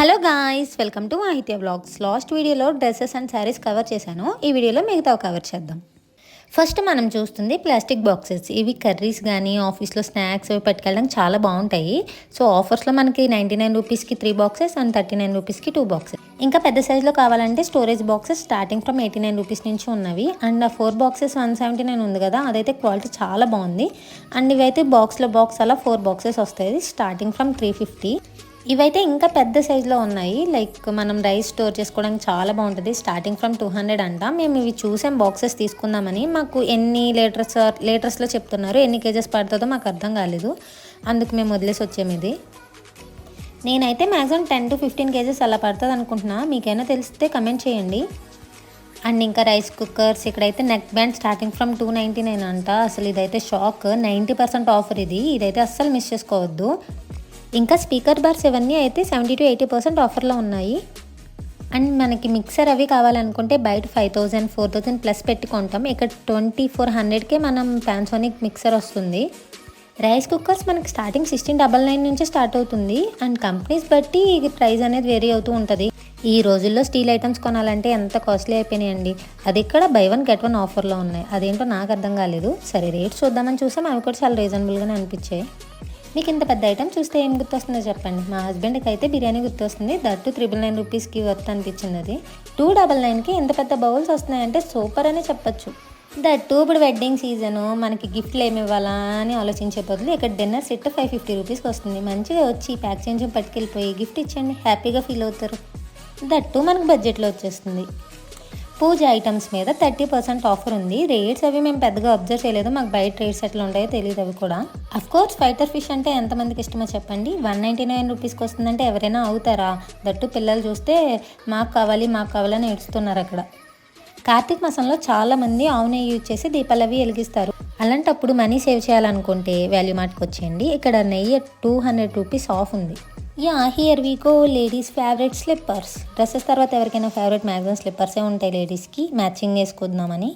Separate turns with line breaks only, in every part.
Hello guys, welcome to Aahitya vlogs. Last వీడియోలో dresses and saris cover చేశాను. ఈ వీడియోలో మిగతావి కవర్ చేద్దాం. ఫస్ట్ మనం చూస్తుంది ప్లాస్టిక్ బాక్సెస్. ఇవి కర్రీస్ కానీ ఆఫీస్లో స్నాక్స్ అవి పట్టుకెళ్ళడానికి చాలా బాగుంటాయి. సో ఆఫర్స్లో మనకి 99 రూపీస్కి 3 బాక్సెస్ అండ్ 39 రూపీస్కి 2 బాక్సెస్. ఇంకా పెద్ద సైజులో కావాలంటే storage boxes starting from 89 rupees నుంచి ఉన్నవి. అండ్ ఆ 4 బాక్సెస్ 179 ఉంది కదా, అదైతే క్వాలిటీ చాలా బాగుంది. అండ్ ఇవైతే బాక్స్లో బాక్స్ అలా 4 బాక్సెస్ వస్తాయి స్టార్టింగ్ ఫ్రమ్ 350. ఇవైతే ఇంకా పెద్ద సైజులో ఉన్నాయి. లైక్ మనం రైస్ స్టోర్ చేసుకోవడానికి చాలా బాగుంటుంది. స్టార్టింగ్ ఫ్రమ్ 200 అంట. మేము ఇవి చూసాం బాక్సెస్ తీసుకుందామని. మాకు ఎన్ని లీటర్స్లో చెప్తున్నారు, ఎన్ని కేజెస్ పడుతుందో మాకు అర్థం కాలేదు. అందుకు మేము వదిలేసి వచ్చాము. ఇది నేనైతే మ్యాక్సిమం 10 to 15 కేజెస్ అలా పడుతుంది అనుకుంటున్నా. మీకైనా తెలిస్తే కమెంట్ చేయండి. అండ్ ఇంకా రైస్ కుక్కర్స్, ఇక్కడైతే నెక్ బ్యాండ్ స్టార్టింగ్ ఫ్రమ్ 299 అంట. అసలు ఇదైతే షాక్. 90% ఆఫర్ ఇదైతే అస్సలు మిస్ చేసుకోవద్దు. ఇంకా స్పీకర్ బార్స్ ఇవన్నీ అయితే 70 to 80% ఆఫర్లో ఉన్నాయి. అండ్ మనకి మిక్సర్ అవి కావాలనుకుంటే బయట 5000 4000 ప్లస్ పెట్టుకుంటాం. ఇక్కడ 2400కే మనం పానాసోనిక్ మిక్సర్ వస్తుంది. రైస్ కుక్కర్స్ మనకి స్టార్టింగ్ 1699 నుంచి స్టార్ట్ అవుతుంది. అండ్ కంపెనీస్ బట్టి ప్రైస్ అనేది వేరీ అవుతూ ఉంటుంది. ఈ రోజుల్లో స్టీల్ ఐటమ్స్ కొనాలంటే ఎంత కాస్ట్లీ అయిపోయినాయండి. అది ఇక్కడ బై 1 get 1 ఆఫర్లో ఉన్నాయి. అదేంటో నాకు అర్థం కాలేదు. సరే రేట్స్ చూద్దామని చూసాం, అవి కూడా చాలా రీజనబుల్గానే అనిపించాయి. మీకు ఇంత పెద్ద ఐటమ్ చూస్తే ఏం గుర్తొస్తుందో చెప్పండి. మా హస్బెండ్కి అయితే బిర్యానీ గుర్తొస్తుంది. దట్టు 999 రూపీస్కి వర్త్ అనిపించింది. అది 299కి ఎంత పెద్ద బౌల్స్ వస్తున్నాయంటే సూపర్ అని చెప్పచ్చు. దట్టు ఇప్పుడు వెడ్డింగ్ సీజను, మనకి గిఫ్ట్లు ఏమి ఇవ్వాలా అని ఆలోచించే బదులు ఇక్కడ డిన్నర్ సెట్ 550 రూపీస్కి వస్తుంది. మంచిగా వచ్చి ప్యాక్ చేయించి పట్టుకెళ్ళిపోయి గిఫ్ట్ ఇచ్చండి, హ్యాపీగా ఫీల్ అవుతారు. దట్టు మనకు బడ్జెట్లో వచ్చేస్తుంది. పూజ ఐటమ్స్ మీద 30% ఆఫర్ ఉంది. రేట్స్ అవి మేము పెద్దగా అబ్జర్వ్ చేయలేదు, మాకు బయట రేట్స్ ఎట్లా ఉంటాయో తెలియదు అవి కూడా. అఫ్కోర్స్ ఫైటర్ ఫిష్ అంటే ఎంతమందికి ఇష్టమో చెప్పండి. 199 రూపీస్కి వస్తుందంటే ఎవరైనా అవుతారా? దట్టు పిల్లలు చూస్తే మాకు కావాలని ఏడుస్తున్నారు అక్కడ. కార్తీక మాసంలో చాలామంది ఆవు నెయ్యి యూజ్ చేసి దీపాలు అవి వెలిగిస్తారు. అలాంటప్పుడు మనీ సేవ్ చేయాలనుకుంటే వాల్యూ మార్ట్కి వచ్చేయండి. ఇక్కడ నెయ్యి 200 రూపీస్ ఆఫ్ ఉంది. Here we go. Ladies favourite slippers. Dresses తర్వాత ఎవరికైనా ఫేవరెట్ మ్యాక్సిమం స్లిప్పర్సే ఉంటాయి లేడీస్కి, మ్యాచింగ్ వేసుకుందామని.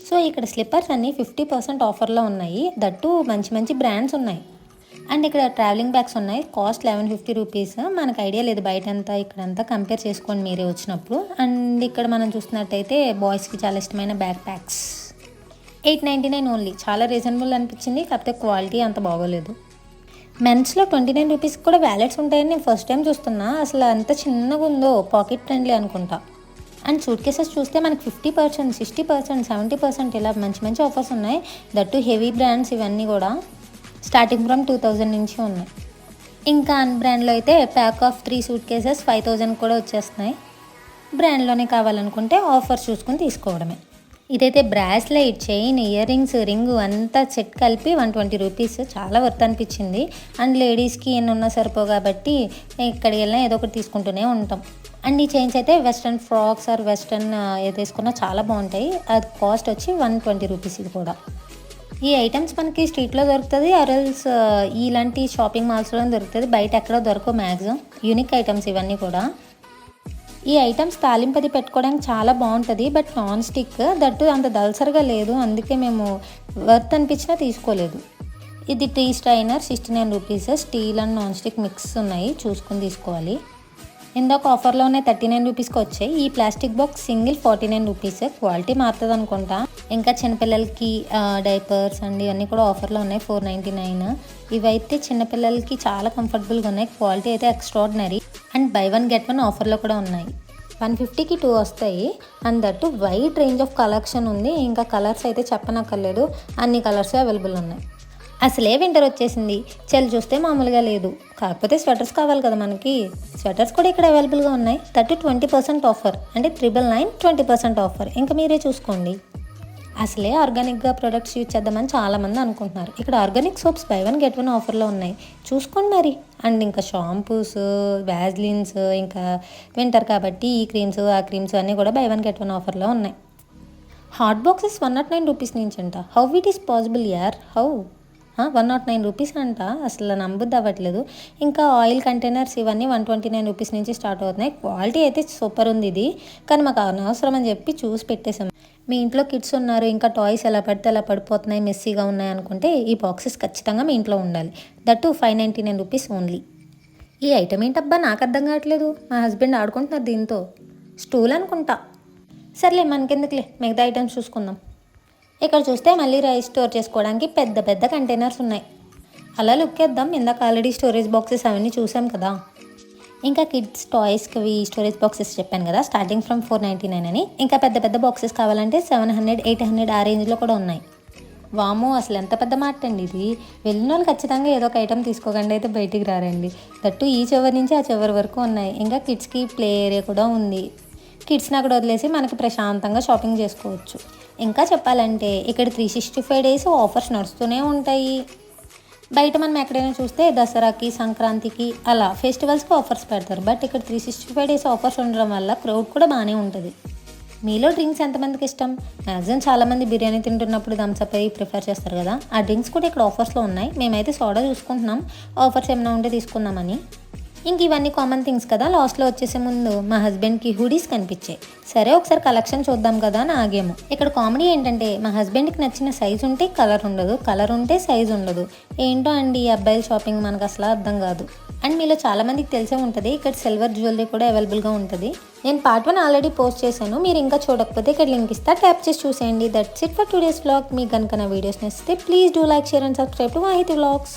సో ఇక్కడ స్లిప్పర్స్ అన్నీ 50% ఆఫర్లో ఉన్నాయి. దట్టు మంచి మంచి బ్రాండ్స్ ఉన్నాయి. అండ్ ఇక్కడ ట్రావెలింగ్ బ్యాగ్స్ ఉన్నాయి. Cost 1150 rupees. మనకు ఐడియా లేదు బయట అంతా ఇక్కడంతా, కంపేర్ చేసుకోండి మీరే వచ్చినప్పుడు. అండ్ ఇక్కడ మనం చూస్తున్నట్టయితే బాయ్స్కి చాలా ఇష్టమైన బ్యాక్ ప్యాక్స్ 899 ఓన్లీ. చాలా రీజనబుల్ అనిపించింది, కాకపోతే క్వాలిటీ అంత బాగోలేదు. మెన్స్లో 29 రూపీస్కి కూడా వ్యాలెట్స్ ఉంటాయని నేను ఫస్ట్ టైం చూస్తున్నా. అసలు అంత చిన్నగా ఉందో, పాకెట్ ఫ్రెండ్లీ అనుకుంటా. అండ్ సూట్ కేసెస్ చూస్తే మనకి 50%, 60%, 70% ఇలా మంచి మంచి ఆఫర్స్ ఉన్నాయి. దట్టు హెవీ బ్రాండ్స్ ఇవన్నీ కూడా స్టార్టింగ్ ఫ్రమ్ 2000 నుంచి ఉన్నాయి. ఇంకా అన్ బ్రాండ్లో అయితే ప్యాక్ ఆఫ్ 3 సూట్ కేసెస్ 5000 కూడా వచ్చేస్తున్నాయి. బ్రాండ్లోనే కావాలనుకుంటే ఆఫర్స్ చూసుకుని తీసుకోవడమే. ఇదైతే bracelet, chain, ear rings, ring అంతా సెట్ కలిపి 120 రూపీస్. చాలా వర్త్ అనిపించింది. అండ్ లేడీస్కి ఎన్ని ఉన్నా సరిపో కాబట్టి ఎక్కడికి వెళ్ళినా ఏదో ఒకటి తీసుకుంటూనే ఉంటాం. అండ్ ఈ చైన్స్ అయితే వెస్ట్రన్ ఫ్రాక్స్ ఆర్ వెస్ట్రన్ ఏది వేసుకున్నా చాలా బాగుంటాయి. అది కాస్ట్ వచ్చి 120 రూపీస్. ఇది కూడా ఈ ఐటమ్స్ మనకి స్ట్రీట్లో దొరుకుతుంది, ఆర్ఎల్స్ ఇలాంటి షాపింగ్ మాల్స్లో దొరుకుతుంది. బయట ఎక్కడో దొరకవు మ్యాక్సిమం. యూనిక్ ఐటమ్స్ ఇవన్నీ కూడా. ఈ ఐటమ్స్ తాలింపది పెట్టుకోవడానికి చాలా బాగుంటుంది. బట్ నాన్ స్టిక్, దట్టు అంత దల్సర్గా లేదు. అందుకే మేము వర్త్ అనిపించినా తీసుకోలేదు. ఇది tea strainer 69 rupees. Steel and non stick mix ఉన్నాయి, చూసుకొని తీసుకోవాలి. ఇందాక ఆఫర్లోనే 39 రూపీస్కి వచ్చాయి. ఈ plastic box single 49 rupees. Quality మారుతుంది అనుకుంటా. ఇంకా చిన్నపిల్లలకి డైపర్స్ అండ్ ఇవన్నీ కూడా ఆఫర్లో ఉన్నాయి 499. ఇవైతే చిన్నపిల్లలకి చాలా కంఫర్టబుల్గా ఉన్నాయి. క్వాలిటీ అయితే ఎక్స్ట్రాడినరీ. అండ్ బై 1 get 1 ఆఫర్లో కూడా ఉన్నాయి. 150కి 2 వస్తాయి. And that wide range of collection ఉంది. ఇంకా కలర్స్ అయితే చెప్పనక్కర్లేదు, అన్ని కలర్స్ అవైలబుల్ ఉన్నాయి. అసలే వింటర్ వచ్చేసింది, చలి చూస్తే మామూలుగా లేదు. కాకపోతే స్వెటర్స్ కావాలి కదా మనకి. స్వెటర్స్ కూడా ఇక్కడ అవైలబుల్గా ఉన్నాయి. 20% ఆఫర్. అంటే 999 20% ఆఫర్. ఇంకా మీరే చూసుకోండి. అసలే ఆర్గానిక్గా ప్రొడక్ట్స్ యూజ్ చేద్దామని చాలామంది అనుకుంటున్నారు. ఇక్కడ ఆర్గానిక్ సోప్స్ బై 1 get 1 ఆఫర్లో ఉన్నాయి, చూసుకోండి మరి. అండ్ ఇంకా షాంపూస్, వ్యాజ్లిన్స్, ఇంకా వింటర్ కాబట్టి ఈ క్రీమ్స్ ఆ క్రీమ్స్ అన్నీ కూడా బై 1 get 1 ఆఫర్లో ఉన్నాయి. హాట్ బాక్సెస్ 109 రూపీస్ నుంచి అంట. హౌ ఇట్ ఈస్ పాసిబుల్ యార్? హౌ 109 రూపీస్ అంట. అసలు నమ్మబుద్ధి అవ్వట్లేదు. ఇంకా ఆయిల్ కంటైనర్స్ ఇవన్నీ 129 రూపీస్ నుంచి స్టార్ట్ అవుతున్నాయి. క్వాలిటీ అయితే సూపర్ ఉంది ఇది, కానీ మాకు అనవసరం అని చెప్పి చూసి పెట్టేసాం. మీ ఇంట్లో కిడ్స్ ఉన్నారు, ఇంకా టాయ్స్ ఎలా పడితే అలా పడిపోతున్నాయి, మెస్సీగా ఉన్నాయి అనుకుంటే ఈ బాక్సెస్ ఖచ్చితంగా మీ ఇంట్లో ఉండాలి. That 599 rupees only. ఈ ఐటమ్ ఏంటబ్బా నాకు అర్థం కావట్లేదు. మా హస్బెండ్ ఆడుకుంటున్నారు దీంతో. స్టూల్ అనుకుంటా. సర్లే మనకెందుకులే, మిగతా ఐటమ్స్ చూసుకుందాం. ఇక్కడ చూస్తే మళ్ళీ రైస్ స్టోర్ చేసుకోవడానికి పెద్ద పెద్ద కంటైనర్స్ ఉన్నాయి. అలా లుక్ వేద్దాం. ఇందాక ఆల్రెడీ స్టోరేజ్ బాక్సెస్ అవన్నీ చూసాం కదా. ఇంకా కిడ్స్ టాయ్స్కి స్టోరేజ్ బాక్సెస్ చెప్పాను కదా, స్టార్టింగ్ ఫ్రమ్ 499 అని. ఇంకా పెద్ద పెద్ద బాక్సెస్ కావాలంటే 700, 800 ఆ రేంజ్లో కూడా ఉన్నాయి. వామో, అసలు ఎంత పెద్ద మాట అండి ఇది. వెళ్ళిన వాళ్ళు ఖచ్చితంగా ఏదో ఒక ఐటమ్ తీసుకోకండి అయితే బయటికి రారండి. దట్టు ఈ చివరి నుంచి ఆ చివరి వరకు ఉన్నాయి. ఇంకా కిడ్స్కి ప్లే ఏరియా కూడా ఉంది. కిడ్స్ని అక్కడ వదిలేసి మనకి ప్రశాంతంగా షాపింగ్ చేసుకోవచ్చు. ఇంకా చెప్పాలంటే ఇక్కడ 365 డేస్ ఆఫర్స్ నడుస్తూనే ఉంటాయి. బయట మనం ఎక్కడైనా చూస్తే దసరాకి, సంక్రాంతికి అలా ఫెస్టివల్స్కి ఆఫర్స్ పెడతారు. బట్ ఇక్కడ 365 డేస్ ఆఫర్స్ ఉండడం వల్ల క్రౌడ్ కూడా బాగానే ఉంటుంది. మీలో డ్రింక్స్ ఎంతమందికి ఇష్టం? మ్యాక్సిమం చాలామంది బిర్యానీ తింటున్నప్పుడు థమ్స్అప్ అయ్యి ప్రిఫర్ చేస్తారు కదా. ఆ డ్రింక్స్ కూడా ఇక్కడ ఆఫర్స్లో ఉన్నాయి. మేమైతే సోడా చూసుకుంటున్నాం, ఆఫర్స్ ఏమైనా ఉంటే తీసుకుందామని. ఇంక ఇవన్నీ కామన్ థింగ్స్ కదా. లాస్ట్లో వచ్చేసే ముందు మా హస్బెండ్కి హుడీస్ కనిపించాయి. సరే ఒకసారి కలెక్షన్ చూద్దాం కదా అని ఆగాము. ఇక్కడ కామెడీ ఏంటంటే మా హస్బెండ్కి నచ్చిన సైజు ఉంటే కలర్ ఉండదు, కలర్ ఉంటే సైజు ఉండదు. ఏంటో అండి ఈ అబ్బాయిల షాపింగ్ మనకు అసలు అర్థం కాదు. అండ్ మీలో చాలామందికి తెలిసే ఉంటుంది ఇక్కడ సిల్వర్ జ్యువెలరీ కూడా అవైలబుల్గా ఉంటుంది. నేను పార్ట్ 1 ఆల్రెడీ పోస్ట్ చేశాను. మీరు ఇంకా చూడకపోతే ఇక్కడ లింక్ ఇస్తా, ట్యాప్ చేసి చూసేయండి. That's it for today's vlog. మీకు కనుక నా వీడియోస్ నచ్చితే please do like, share and subscribe to Mahiti vlogs.